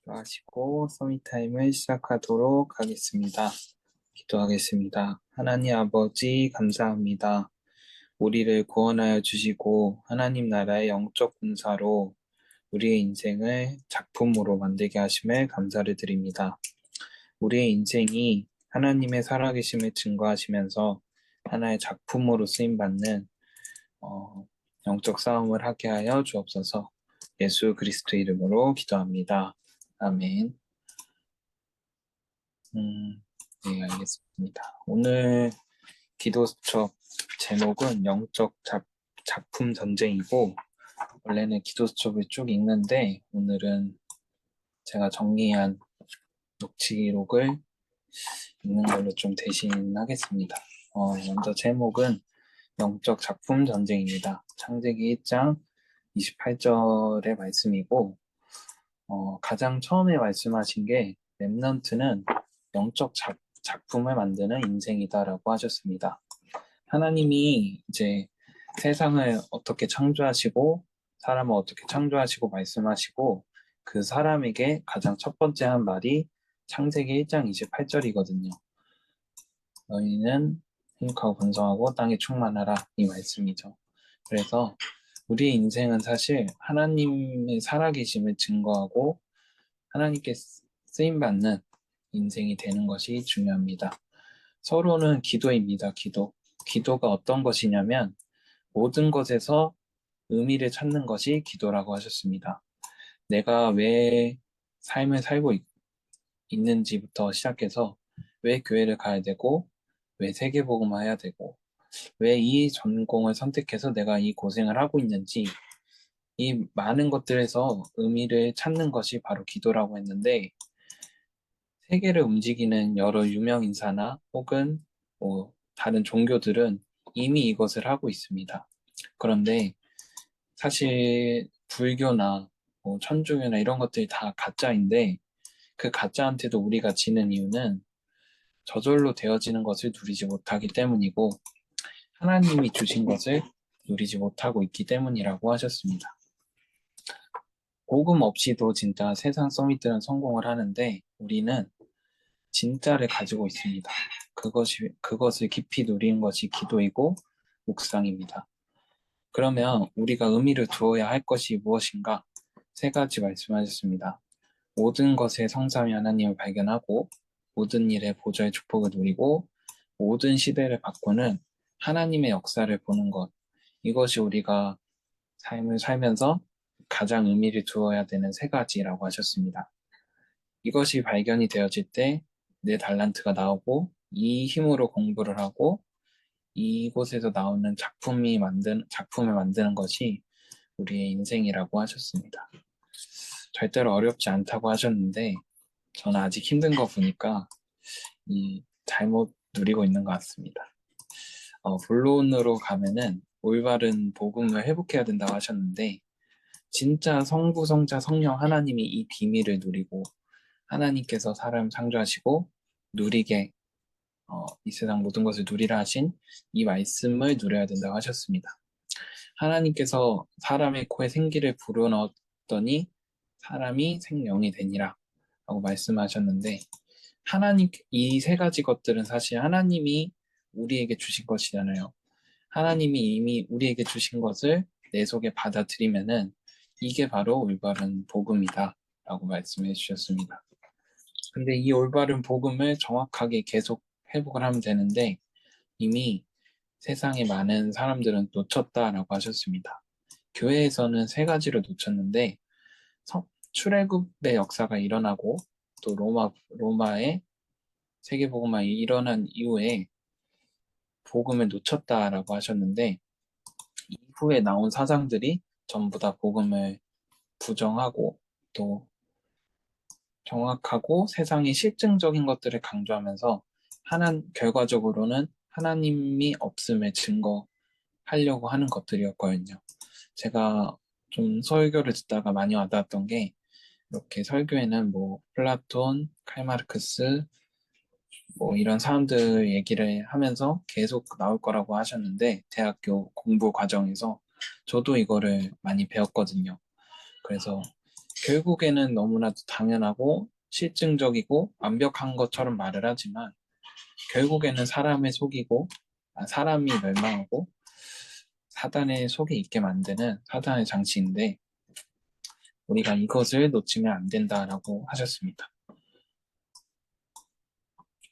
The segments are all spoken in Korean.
하시고 서밋타임을 시작하도록 하겠습니다. 기도하겠습니다. 하나님 아버지 감사합니다. 우리를 구원하여 주시고 하나님 나라의 영적 군사로 우리의 인생을 작품으로 만들게 하심을 감사를 드립니다. 우리의 인생이 하나님의 살아계심을 증거하시면서 하나의 작품으로 쓰임받는 영적 싸움을 하게 하여 주옵소서. 예수 그리스도 이름으로 기도합니다. 아멘. 네, 알겠습니다. 오늘 기도 수첩 제목은 영적 작품 전쟁이고, 원래는 기도 수첩을 쭉 읽는데, 오늘은 제가 정리한 녹취록을 읽는 걸로 좀 대신하겠습니다. 먼저 제목은 영적 작품 전쟁입니다. 창세기 1장 28절의 말씀이고, 가장 처음에 말씀하신 게 렘넌트는 영적 작품을 만드는 인생이다라고 하셨습니다. 하나님이 이제 세상을 어떻게 창조하시고 사람을 어떻게 창조하시고 말씀하시고 그 사람에게 가장 첫 번째 한 말이 창세기 1장 28절이거든요. 너희는 행복하고 번성하고 땅에 충만하라, 이 말씀이죠. 그래서 우리의 인생은 사실 하나님의 살아계심을 증거하고 하나님께 쓰임받는 인생이 되는 것이 중요합니다. 서로는 기도입니다. 기도가 어떤 것이냐면 모든 것에서 의미를 찾는 것이 기도라고 하셨습니다. 내가 왜 삶을 살고 있는지부터 시작해서 왜 교회를 가야 되고 왜 세계복음을 해야 되고 왜 이 전공을 선택해서 내가 이 고생을 하고 있는지, 이 많은 것들에서 의미를 찾는 것이 바로 기도라고 했는데, 세계를 움직이는 여러 유명 인사나 혹은 다른 종교들은 이미 이것을 하고 있습니다. 그런데 사실 불교나 천주교나 이런 것들이 다 가짜인데, 그 가짜한테도 우리가 지는 이유는 저절로 되어지는 것을 누리지 못하기 때문이고, 하나님이 주신 것을 누리지 못하고 있기 때문이라고 하셨습니다. 복음 없이도 진짜 세상 서밋들은 성공을 하는데, 우리는 진짜를 가지고 있습니다. 그것을 깊이 누리는 것이 기도이고 묵상입니다. 그러면 우리가 의미를 두어야 할 것이 무엇인가? 세 가지 말씀하셨습니다. 모든 것의 성삼위 하나님을 발견하고 모든 일에 보좌의 축복을 누리고 모든 시대를 바꾸는 하나님의 역사를 보는 것. 이것이 우리가 삶을 살면서 가장 의미를 두어야 되는 세 가지라고 하셨습니다. 이것이 발견이 되어질 때 내 달란트가 나오고 이 힘으로 공부를 하고 이곳에서 나오는 작품을 만드는 것이 우리의 인생이라고 하셨습니다. 절대로 어렵지 않다고 하셨는데 저는 아직 힘든 거 보니까 잘못 누리고 있는 것 같습니다. 본론으로 가면은 올바른 복음을 회복해야 된다고 하셨는데, 진짜 성부, 성자, 성령 하나님이 이 비밀을 누리고 하나님께서 사람을 창조하시고 누리게 이 세상 모든 것을 누리라 하신 이 말씀을 누려야 된다고 하셨습니다. 하나님께서 사람의 코에 생기를 불어넣었더니 사람이 생명이 되니라 라고 말씀하셨는데, 이 세 가지 것들은 사실 하나님이 우리에게 주신 것이잖아요. 하나님이 이미 우리에게 주신 것을 내 속에 받아들이면은 이게 바로 올바른 복음이다 라고 말씀해 주셨습니다. 근데 이 올바른 복음을 정확하게 계속 회복을 하면 되는데 이미 세상에 많은 사람들은 놓쳤다라고 하셨습니다. 교회에서는 세 가지를 놓쳤는데 출애굽의 역사가 일어나고 또 로마의 세계복음화 일어난 이후에 복음을 놓쳤다라고 하셨는데, 이후에 나온 사상들이 전부 다 복음을 부정하고 또 정확하고 세상의 실증적인 것들을 강조하면서 결과적으로는 하나님이 없음을 증거하려고 하는 것들이었거든요. 제가 좀 설교를 듣다가 많이 와닿았던 게, 이렇게 설교에는 플라톤, 칼마르크스 이런 사람들 얘기를 하면서 계속 나올 거라고 하셨는데, 대학교 공부 과정에서 저도 이거를 많이 배웠거든요. 그래서 결국에는 너무나도 당연하고 실증적이고 완벽한 것처럼 말을 하지만 결국에는 사람을 속이고 사람이 멸망하고 사단의 속에 있게 만드는 사단의 장치인데 우리가 이것을 놓치면 안 된다라고 하셨습니다.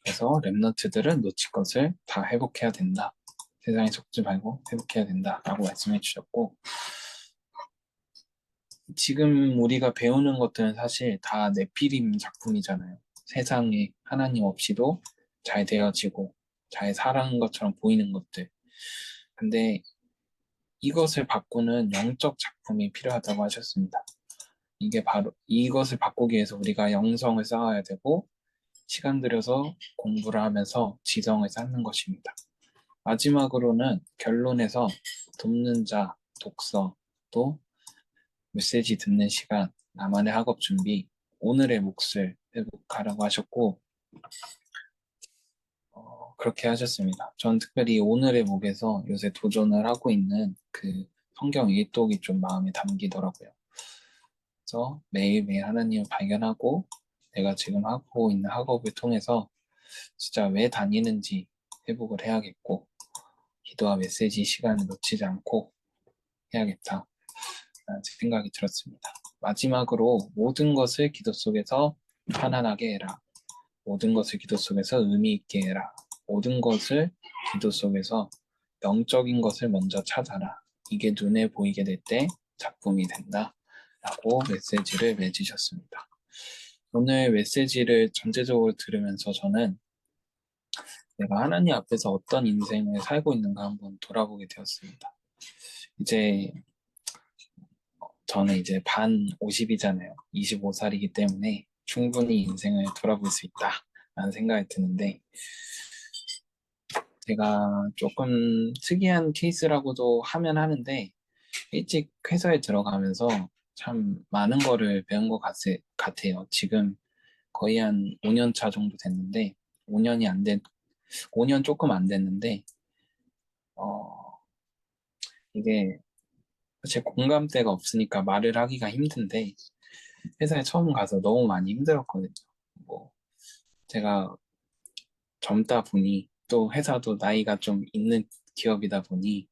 그래서 렘넌트들은 놓칠 것을 다 회복해야 된다. 세상에 속지 말고 회복해야 된다라고 말씀해 주셨고 지금 우리가 배우는 것들은 사실 다 네피림 작품이잖아요. 세상에 하나님 없이도 잘 되어지고 잘 살아가는 것처럼 보이는 것들. 근데 이것을 바꾸는 영적 작품이 필요하다고 하셨습니다. 이게 바로 이것을 바꾸기 위해서 우리가 영성을 쌓아야 되고 시간 들여서 공부를 하면서 지성을 쌓는 것입니다. 마지막으로는 결론에서 돕는 자, 독서, 또 메시지 듣는 시간, 나만의 학업 준비, 오늘의 몫을 회복하라고 하셨고 그렇게 하셨습니다. 전 특별히 오늘의 몫에서 요새 도전을 하고 있는 그 성경 일독이 좀 마음에 담기더라고요. 그래서 매일매일 하나님을 발견하고 내가 지금 하고 있는 학업을 통해서 진짜 왜 다니는지 회복을 해야겠고 기도와 메시지 시간을 놓치지 않고 해야겠다 라는 생각이 들었습니다. 마지막으로 모든 것을 기도 속에서 편안하게 해라. 모든 것을 기도 속에서 의미 있게 해라. 모든 것을 기도 속에서 영적인 것을 먼저 찾아라. 이게 눈에 보이게 될 때 작품이 된다. 라고 메시지를 맺으셨습니다. 오늘 메시지를 전체적으로 들으면서 저는 내가 하나님 앞에서 어떤 인생을 살고 있는가 한번 돌아보게 되었습니다. 이제 저는 이제 반 50이잖아요. 25살이기 때문에 충분히 인생을 돌아볼 수 있다라는 생각이 드는데 제가 조금 특이한 케이스라고도 하면 하는데 일찍 회사에 들어가면서 참 많은 거를 배운 것 같아요. 지금 거의 한 5년 차 정도 됐는데 5년이 안 된, 5년 조금 안 됐는데 어, 이게 제 공감대가 없으니까 말을 하기가 힘든데 회사에 처음 가서 너무 많이 힘들었거든요. 뭐 제가 젊다 보니 또 회사도 나이가 좀 있는 기업이다 보니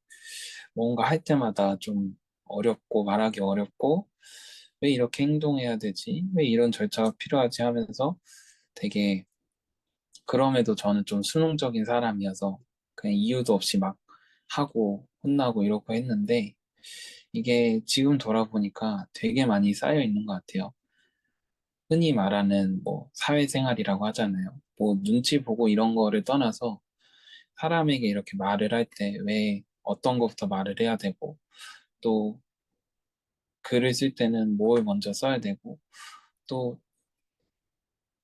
뭔가 할 때마다 좀 어렵고 말하기 어렵고 왜 이렇게 행동해야 되지? 왜 이런 절차가 필요하지 하면서 되게 그럼에도 저는 좀 수능적인 사람이어서 그냥 이유도 없이 막 하고 혼나고 이러고 했는데 이게 지금 돌아보니까 되게 많이 쌓여 있는 것 같아요. 흔히 말하는 뭐 사회생활이라고 하잖아요. 뭐 눈치 보고 이런 거를 떠나서 사람에게 이렇게 말을 할 때 왜 어떤 것부터 말을 해야 되고 또 글을 쓸 때는 뭘 먼저 써야 되고 또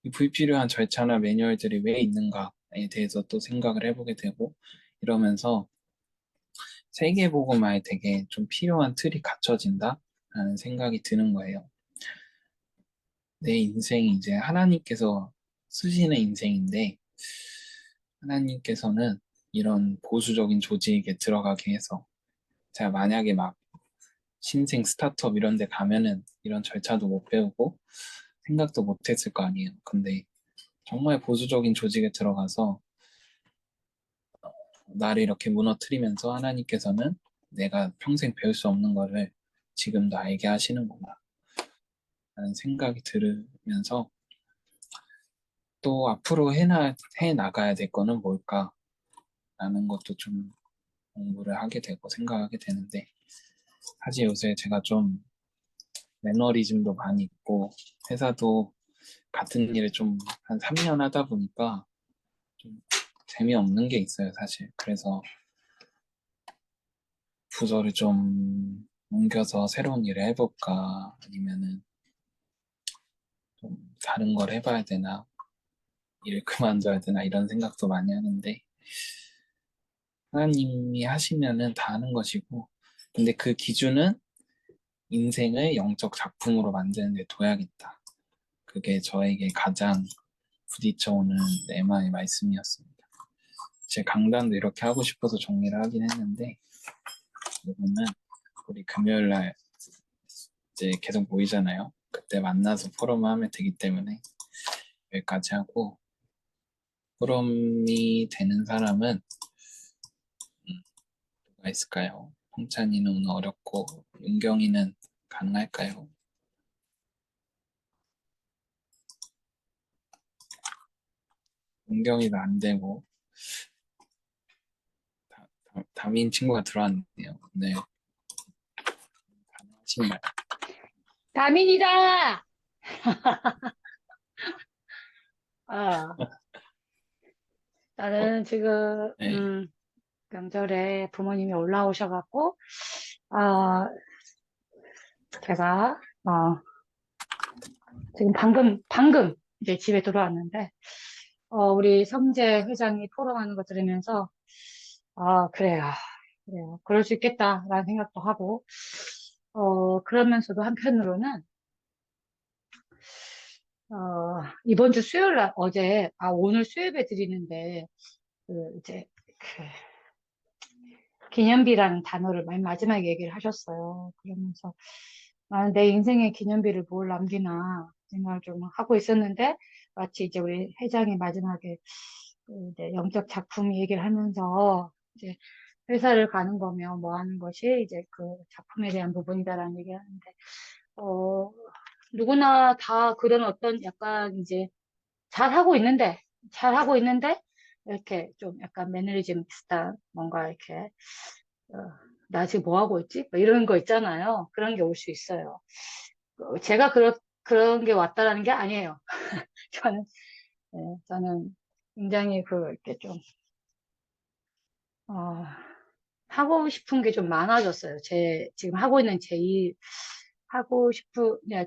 이 불필요한 절차나 매뉴얼들이 왜 있는가에 대해서 또 생각을 해보게 되고 이러면서 세계보고마에 되게 좀 필요한 틀이 갖춰진다라는 생각이 드는 거예요. 내 인생이 이제 하나님께서 쓰시는 인생인데 하나님께서는 이런 보수적인 조직에 들어가게 해서 제가 만약에 막 신생 스타트업 이런 데 가면은 이런 절차도 못 배우고 생각도 못 했을 거 아니에요. 근데 정말 보수적인 조직에 들어가서 나를 이렇게 무너뜨리면서 하나님께서는 내가 평생 배울 수 없는 거를 지금도 알게 하시는구나 라는 생각이 들으면서 또 앞으로 해 나가야 될 거는 뭘까 라는 것도 좀 공부를 하게 되고 생각하게 되는데 사실 요새 제가 좀 매너리즘도 많이 있고 회사도 같은 일을 좀 한 3년 하다 보니까 좀 재미없는 게 있어요, 사실. 그래서 부서를 좀 옮겨서 새로운 일을 해볼까 아니면은 좀 다른 걸 해봐야 되나 일을 그만둬야 되나 이런 생각도 많이 하는데 하나님이 하시면은 다 하는 것이고 근데 그 기준은 인생을 영적 작품으로 만드는 데 둬야겠다. 그게 저에게 가장 부딪혀오는 레마의 말씀이었습니다. 제 강단도 이렇게 하고 싶어서 정리를 하긴 했는데 이거는 우리 금요일 날 이제 계속 모이잖아요. 그때 만나서 포럼을 하면 되기 때문에 여기까지 하고, 포럼이 되는 사람은 누가 있을까요? 홍찬이는 오늘 어렵고 윤경이는 가능할까요? 윤경이도 안 되고 다민 친구가 들어왔네요. 네, 가능하신가요? 다민이다! 아, 나는 지금, 네, 명절에 부모님이 올라오셔갖고, 아, 제가, 지금 방금 이제 집에 들어왔는데, 우리 성재 회장이 포럼하는 거 들으면서, 그래요. 그래요. 그럴 수 있겠다라는 생각도 하고, 그러면서도 한편으로는, 이번 주 수요일 날, 오늘 수요일에 드리는데, 이제, 그, 기념비라는 단어를 맨 마지막에 얘기를 하셨어요. 그러면서, 나는 내 인생에 기념비를 뭘 남기나 생각을 좀 하고 있었는데, 마치 이제 우리 회장이 마지막에 그 이제 영적 작품 얘기를 하면서, 이제 회사를 가는 거면 뭐 하는 것이 이제 그 작품에 대한 부분이다라는 얘기를 하는데, 어, 누구나 다 그런 어떤 약간 이제 잘하고 있는데, 이렇게 좀 약간 매너리즘 비슷한 뭔가 이렇게, 어, 나 지금 뭐 하고 있지? 뭐 이런 거 있잖아요. 그런 게 올 수 있어요. 제가 그런 게 왔다라는 게 아니에요. 저는, 네, 저는 굉장히 이렇게 좀, 어, 하고 싶은 게 좀 많아졌어요. 지금 하고 있는 제 일,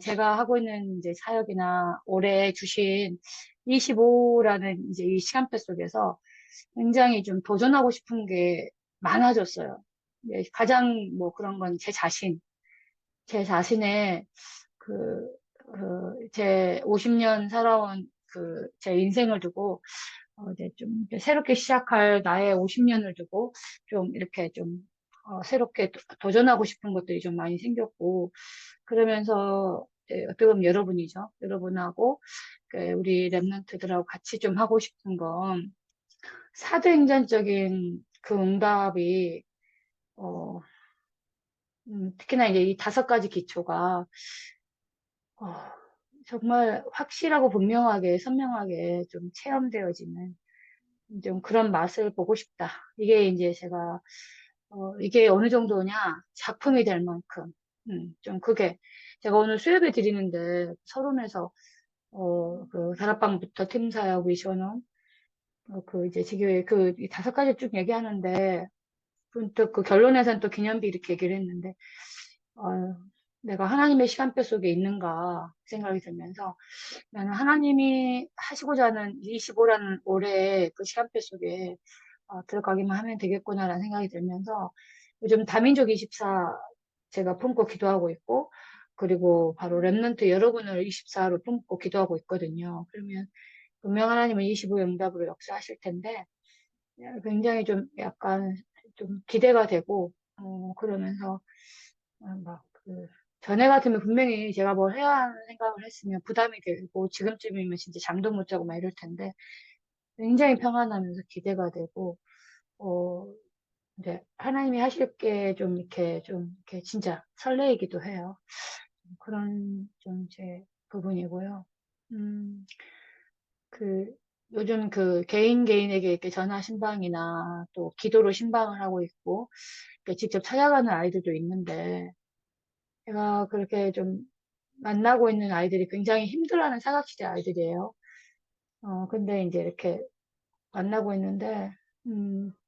제가 하고 있는 이제 사역이나 올해 주신 25라는 이제 이 시간대 속에서 굉장히 좀 도전하고 싶은 게 많아졌어요. 네, 가장 뭐 그런 건 제 자신의 그, 제 50년 살아온 제 인생을 두고, 이제 좀 이렇게 새롭게 시작할 나의 50년을 두고, 좀 이렇게 좀, 새롭게 도전하고 싶은 것들이 좀 많이 생겼고, 그러면서, 어떻게 보면 여러분이죠. 여러분하고, 우리 랩런트들하고 같이 좀 하고 싶은 건, 사도행전적인 그 응답이, 어, 특히나 이제 이 5가지 기초가, 어, 정말 확실하고 분명하게, 선명하게 좀 체험되어지는 좀 그런 맛을 보고 싶다. 이게 이제 이게 어느 정도냐, 작품이 될 만큼, 좀 그게, 제가 오늘 수업을 드리는데, 서론에서, 다락방부터 팀사역, 위션원, 이제 지교회 이 5가지 쭉 얘기하는데, 문득 그 결론에서는 또 기념비 이렇게 얘기를 했는데, 어, 내가 하나님의 시간표 속에 있는가 생각이 들면서, 나는 하나님이 하시고자 하는 25라는 올해의 그 시간표 속에 들어가기만 하면 되겠구나라는 생각이 들면서 요즘 다민족 24 제가 품고 기도하고 있고 그리고 바로 랩런트 여러분을 24로 품고 기도하고 있거든요. 그러면 분명 하나님은 25 응답으로 역사하실 텐데 굉장히 좀 약간 좀 기대가 되고 그러면서 막 전에 같으면 분명히 제가 뭘 해야 하는 생각을 했으면 부담이 되고 지금쯤이면 진짜 잠도 못 자고 막 이럴 텐데 굉장히 평안하면서 기대가 되고 어 이제 하나님이 하실 게 좀 이렇게 진짜 설레이기도 해요. 그런 좀 제 부분이고요. 음, 그 요즘 개인 개인에게 이렇게 전화 신방이나 또 기도로 신방을 하고 있고 이렇게 직접 찾아가는 아이들도 있는데 제가 그렇게 좀 만나고 있는 아이들이 굉장히 힘들어하는 사각지대 아이들이에요. 근데 이제 이렇게 만나고 있는데,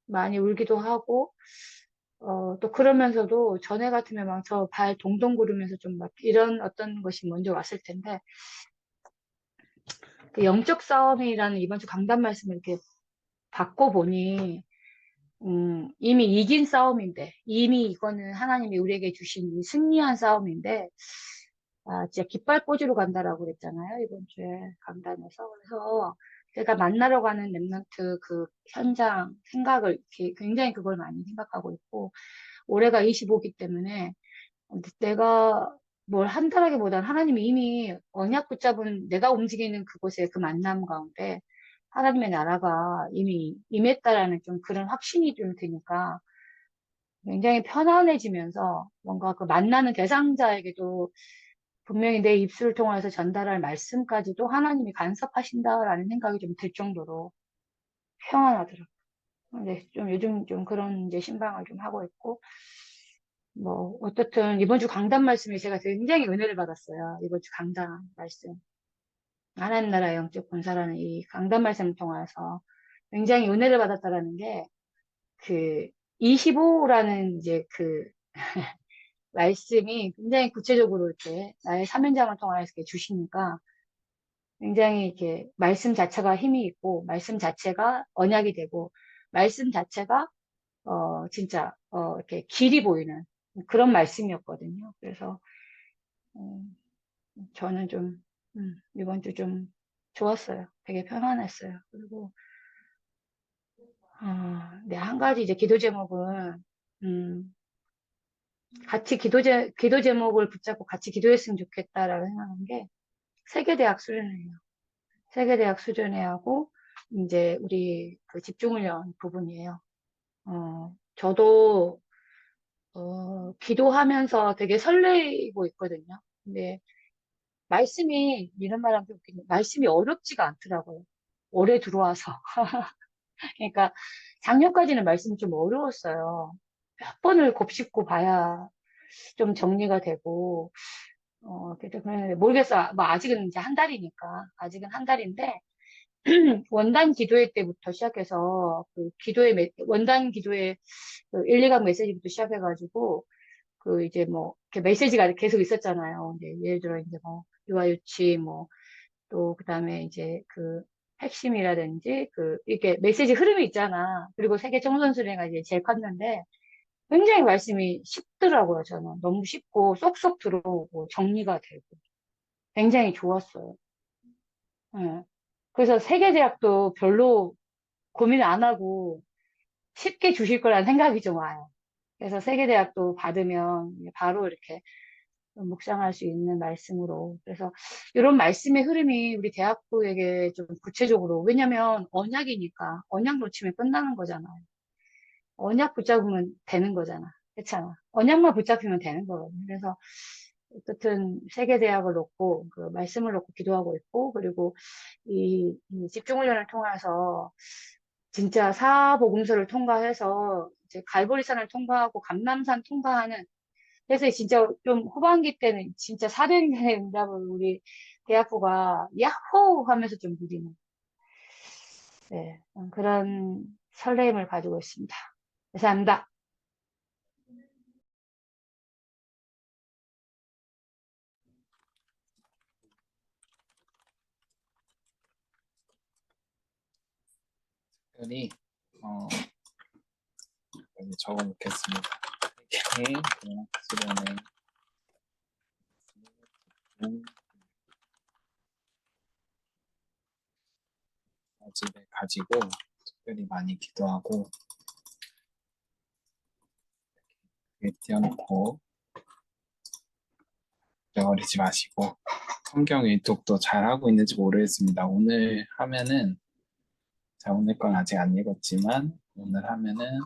많이 울기도 하고, 또 그러면서도 전에 같으면 막 저 발 동동 구르면서 좀 막 이런 어떤 것이 먼저 왔을 텐데, 그 영적 싸움이라는 이번 주 강단 말씀을 이렇게 받고 보니, 이미 이긴 싸움인데, 이미 이거는 하나님이 우리에게 주신 이 승리한 싸움인데, 진짜 깃발 꽂으러 간다라고 그랬잖아요, 이번 주에 강단에서. 그래서 제가 만나러 가는 랩런트 그 현장 생각을 굉장히 그걸 많이 생각하고 있고, 올해가 25기 때문에 내가 뭘 한다라기보단 하나님이 이미 언약 붙잡은 내가 움직이는 그곳의 그 만남 가운데 하나님의 나라가 이미 임했다라는 좀 그런 확신이 좀 드니까 굉장히 편안해지면서 뭔가 그 만나는 대상자에게도 분명히 내 입술을 통해서 전달할 말씀까지도 하나님이 간섭하신다라는 생각이 좀 들 정도로 평안하더라고요. 근데 좀 요즘 좀 그런 이제 신방을 좀 하고 있고, 뭐, 어떻든 이번 주 강단 말씀에 제가 굉장히 은혜를 받았어요. 이번 주 강단 말씀. 하나님 나라의 영적 본사라는 이 강단 말씀을 통해서 굉장히 은혜를 받았다라는 게, 그, 25라는 이제 그 말씀이 굉장히 구체적으로 이렇게 나의 사명장을 통해서 이렇게 주시니까 굉장히 이렇게 말씀 자체가 힘이 있고, 말씀 자체가 언약이 되고, 말씀 자체가, 진짜, 이렇게 길이 보이는 그런 말씀이었거든요. 그래서, 음, 저는 좀, 이번 주 좀 좋았어요. 되게 편안했어요. 그리고, 네, 한 가지 이제 기도 제목은, 음, 같이 기도 제목을 붙잡고 같이 기도했으면 좋겠다라고 생각한 게, 세계대학 수련회예요. 세계대학 수련회하고, 이제 우리 그 집중훈련 부분이에요. 저도, 기도하면서 되게 설레이고 있거든요. 근데 말씀이, 이런 말 하면 좀 웃긴데, 말씀이 어렵지가 않더라고요. 올해 들어와서. 그러니까 작년까지는 말씀이 좀 어려웠어요. 몇 번을 곱씹고 봐야 좀 정리가 되고, 그래도 그냥 모르겠어요. 뭐 아직은 이제 한 달이니까. 아직은 한 달인데, 원단 기도회 때부터 시작해서, 그 기도회, 원단 기도회 그 1, 2강 메시지부터 시작해가지고, 그 이제 뭐, 이렇게 메시지가 계속 있었잖아요. 이제 예를 들어 이제 뭐, 유아유치, 뭐, 또 그다음에 이제 그 핵심이라든지, 그, 이렇게 메시지 흐름이 있잖아. 그리고 세계 청소년수련회가 이제 제일 컸는데, 굉장히 말씀이 쉽더라고요, 저는. 너무 쉽고, 쏙쏙 들어오고, 정리가 되고, 굉장히 좋았어요. 예. 그래서 세계대학도 별로 고민 안 하고 쉽게 주실 거라는 생각이 좀 와요. 그래서 세계대학도 받으면 바로 이렇게 묵상할 수 있는 말씀으로. 그래서 이런 말씀의 흐름이 우리 대학부에게 좀 구체적으로, 왜냐면 언약이니까, 언약 놓치면 끝나는 거잖아요. 언약 붙잡으면 되는 거잖아. 그렇잖아. 언약만 붙잡히면 되는 거거든요. 그래서 어쨌든 세계대학을 놓고 그 말씀을 놓고 기도하고 있고, 그리고 이 집중훈련을 통해서 진짜 사복음서를 통과해서 이제 갈보리산을 통과하고 감람산 통과하는, 그래서 진짜 좀 후반기 때는 진짜 사도행전의 응답을 우리 대학부가 야호 하면서 좀 누리는, 네, 그런 설레임을 가지고 있습니다. 감사합니다. 특별히 여기 적어놓겠습니다. 세계 수련회 집에 가지고 특별히 많이 기도하고 띄워놓고 잊어버리지 마시고, 성경 일독도 잘 하고 있는지 모르겠습니다. 오늘 하면은, 자, 오늘 건 아직 안 읽었지만 오늘 하면은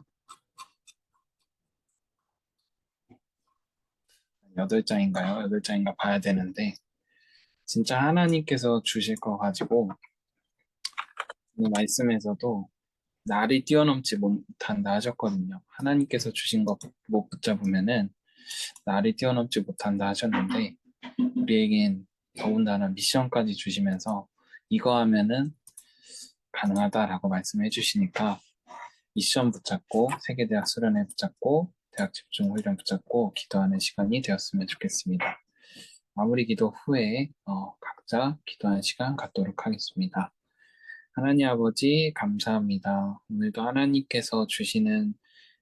8장인가요? 8장인가 봐야 되는데, 진짜 하나님께서 주실 거 가지고 오늘 말씀에서도 날이 뛰어넘지 못한다 하셨거든요. 하나님께서 주신 거 못 붙잡으면은 날이 뛰어넘지 못한다 하셨는데, 우리에겐 더군다나 미션까지 주시면서 이거 하면은 가능하다라고 말씀해 주시니까 미션 붙잡고, 세계대학 수련회 붙잡고, 대학 집중 훈련 붙잡고 기도하는 시간이 되었으면 좋겠습니다. 마무리 기도 후에 각자 기도하는 시간 갖도록 하겠습니다. 하나님 아버지 감사합니다. 오늘도 하나님께서 주시는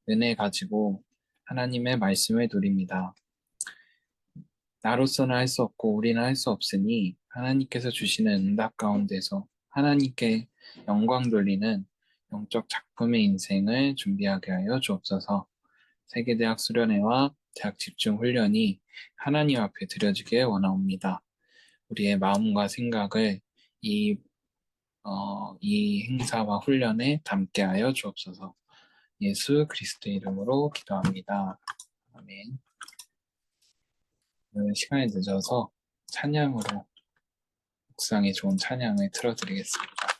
은혜 가지고 하나님의 말씀을 누립니다. 나로서는 할 수 없고 우리는 할 수 없으니 하나님께서 주시는 응답 가운데서 하나님께 영광 돌리는 영적 작품의 인생을 준비하게 하여 주옵소서. 세계대학 수련회와 대학 집중 훈련이 하나님 앞에 드려지길 원하옵니다. 우리의 마음과 생각을 이 행사와 훈련에 담게 하여 주옵소서. 예수 그리스도의 이름으로 기도합니다. 아멘. 오늘 시간이 늦어서 찬양으로 묵상에 좋은 찬양을 틀어드리겠습니다.